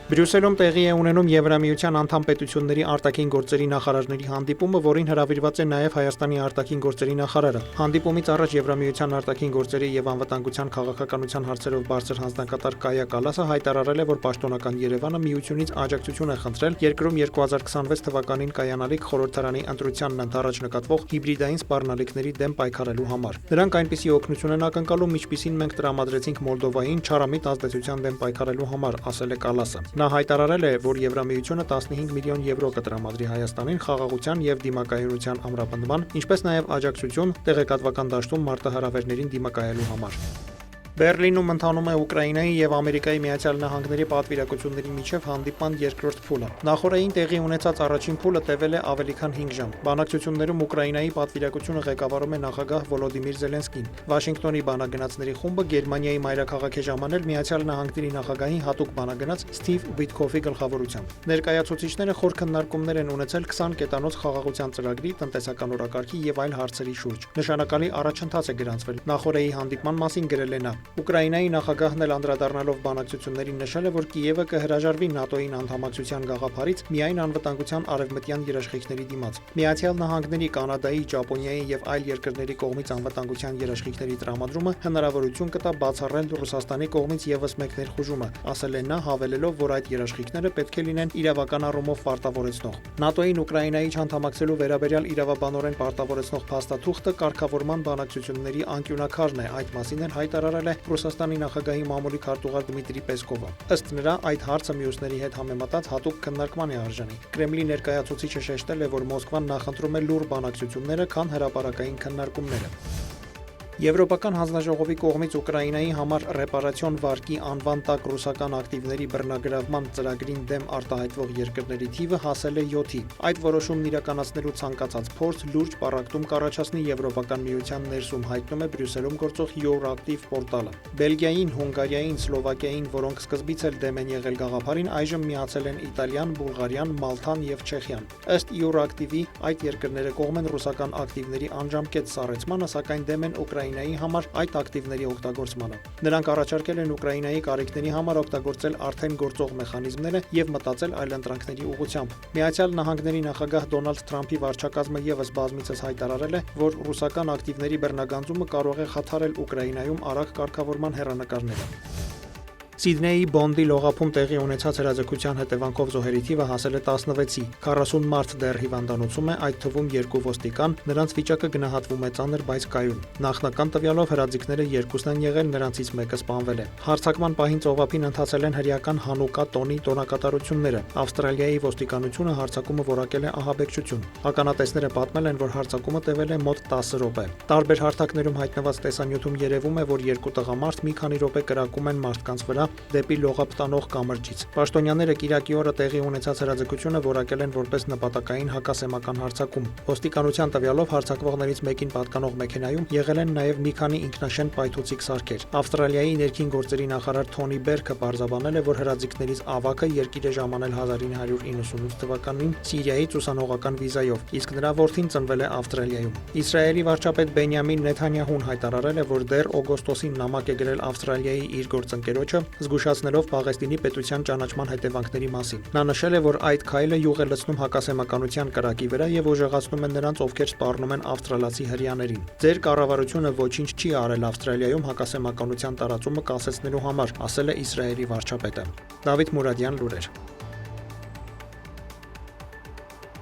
Բրյուսելում տեղի է ունենում Եվրամիության անդամ պետությունների արտաքին գործերի նախարարների հանդիպումը, որին հրավիրված է նաև Հայաստանի արտաքին գործերի նախարարը։ Հանդիպումից առաջ Եվրամիության արտաքին գործերի եւ անվտանգության քաղաքականության հարցերով բարձր հանձնակատար Կայա Կալասը հայտարարել է, որ պաշտոնական Երևանը միությունից աջակցություն է խնդրել երկրում 2026 թվականին կայանալիք խորհրդարանի ընտրությանն ընդառաջ նկատվող հիբրիդային սպառնալիքների դեմ պայքարելու համար։ Նրանք այնպիսի օգնություն են ակնկալում, ինչպիսին մենք տրամադրեցինք Մոլդովային չարամիտ ազդեցության դեմ պայքարելու համար, ասել է Կալասը։ Նա հայտարարել է, որ Եվրամիությունը 15 միլիոն եվրո կտրամադրի Հայաստանին խաղաղության եւ դիմակայունության ամրապնդման, ինչպես նաեւ աջակցություն տեղեկատվական դաշտում մարտահրավերներին դիմակայելու համար։ Բերլինում ընթանում է Ուկրաինայի եւ Ամերիկայի Միացյալ Նահանգների պատվիրակությունների միջև հանդիպման երկրորդ փուլը։ Նախորդային տեղի ունեցած առաջին փուլը տևել է ավելի քան 5 ժամ։ Բանակցություններում Ուկրաինայի պատվիրակությունը ղեկավարում է նախագահ Վոլոդիմիր Զելենսկին։ Վաշինգտոնի բանագնացների խումբը Գերմանիայի մայրաքաղաք է ժամանել Միացյալ Նահանգների նախագահի հատուկ բանագնաց Սթիվ Ուիթքոֆի գլխավորությամբ։ Ներկայացուցիչները խոր քննարկումներ են ունեցել 20 կետանոց խաղաղության ծրագրի, տնտեսական օրակարգի եւ այլ հարցերի շուրջ։ Նշանակալի առաջընթաց է գրանցվել։ Նախորդայի հանդիպման մասին գրել է նա. Ուկրաինայի նախագահն էլ անդրադառնալով բանակցություններին նշել է, որ Կիևը կհրաժարվի ՆԱՏՕ-ին անդամակցության գաղափարից միայն անվտանգության արևմտյան երաշխիքների դիմաց։ Միացյալ Նահանգների, Կանադայի, Ճապոնիայի եւ այլ երկրների կողմից անվտանգության երաշխիքների տրամադրումը հնարավորություն կտա բացառել Ռուսաստանի կողմից եւս մեկ ներխուժումը, ասել է նա, հավելելով, որ այդ երաշխիքները պետք է լինեն իրավական առումով պարտավորեցնող։ ՆԱՏՕ-ին Ուկրաինայի չանդամակցելու վերաբերյալ իրավաբանորեն պարտավորեցնող փաստաթուղթը կարգավորման բանակցությունների անկյունակարն է, այդ մասին էլ հայտարարել է Ռուսաստանի նախագահի մամուլի քարտուղար Դմիտրի Պեսկովը։ Ըստ նրա, այդ հարցը մյուսների հետ համեմատած հատուկ քննարկման է արժանի։ Կրեմլի ներկայացուցիչը շեշտել է, որ Մոսկվան նախընտրում է լուռ բանակցությունները, քան հրապարակային քննարկումները։ Եվրոպական հանձնաժողովի կողմից Ուկրաինայի համար ռեպարացիոն վարկի անվան տակ ռուսական ակտիվների բռնագրավման ծրագրին դեմ արտահայտվող երկրների թիվը հասել է 7-ի։ Այդ որոշումն իրականացնելու ցանկացած փորձ լուրջ պառակտում կառաջացնի Եվրոպական միության ներսում, հայտնում է Բրյուսելում գործող Euractiv պորտալը։ Բելգիային, Հունգարիային, Սլովակիային, որոնք սկզբից էլ դեմ են եղել գաղափարին, այժմ միացել են Իտալիան, Բուլղարիան, Մալթան եւ Չեխիան։ Ըստ Euractiv-ի, այդ երկրները կողմ են ռուսական ակտիվների անժամկետ սառեցմանը, սակայն դեմ են Ուկրաինայի համար այդ ակտիվների օգտագործմանը։ Նրանք առաջարկել են Ուկրաինայի կարիքների համար օգտագործել արդեն գործող մեխանիզմները եւ մտածել այլընտրանքների ուղղությամբ։ Միացյալ Նահանգների նախագահ Դոնալդ Թրամփի վարչակազմը եւս բազմիցս հայտարարել է, որ ռուսական ակտիվների բռնագանձումը կարող է խաթարել Ուկրաինայում արագ կարգավորման հեռանկարները։ Սիդնեյի Բոնդի լողափում տեղի ունեցած հրաձգության հետևանքով զոհերի թիվը հասել է 16-ի, 40 մարդ դեռ հիվանդանոցում է, այդ թվում 2 ոստիկան, նրանց վիճակը գնահատվում է ծանր, բայց կայուն։ Նախնական տվյալով հրաձիգները 2-ն են եղել, նրանցից մեկը սպանվել է։ Հարձակման պահին ծովափին ընթացել են հրեական Հանուկա տոնի տոնակատարությունները։ Ավստրալիայի ոստիկանությունը հարձակումը որակել է ահաբեկչություն։ Ականատեսները պատմել են, որ հարձակումը տևել է մոտ 10 րոպե։ Տարբեր հարթակներում հայտնված տեսանյութում երևում է, որ 2 տղամարդ մի քանի րոպե կրակում են մարդկանց վրա դեպի լողափ տանող կամրջից։ Պաշտոնյաները կիրակի օրը տեղի ունեցած հրաձգությունը որակել են որպես նպատակային հակասեմական հարձակում։ Ոստիկանության տվյալով հարձակվողներից մեկին պատկանող մեքենայում եղել են նաև մի քանի ինքնաշեն պայթուցիկ սարքեր։ Ավստրալիայի ներքին գործերի նախարար Թոնի Բերքը պարզաբանել է, որ հրաձիգներից ավագը երկիր է ժամանել 1998 թվականին Սիրիայից ուսանողական վիզայով, իսկ նրա որդին ծնվել է Ավստրալիայում։ Իսրայելի վարչապետ Բենյամին Նեթանյահուն հայտարարել է, որ դեռ օգոստոսին նամակ է գրել Ավստրալիայի իր գործընկերոջը, զգուշացնելով Պաղեստինի պետության ճանաչման հետևանքների մասին։ Նա նշել է, որ այդ քայլը յուղ է լցնում հակասեմականության կրակի վրա եւ ուժեղացնում է նրանց, ովքեր սպառնում են ավստրալացի հրեաներին։ Ձեր կառավարությունը ոչինչ չի արել Ավստրալիայում հակասեմականության տարածումը կասեցնելու համար, ասել է Իսրայելի վարչապետը։ Դավիթ Մուրադյան, լուրեր։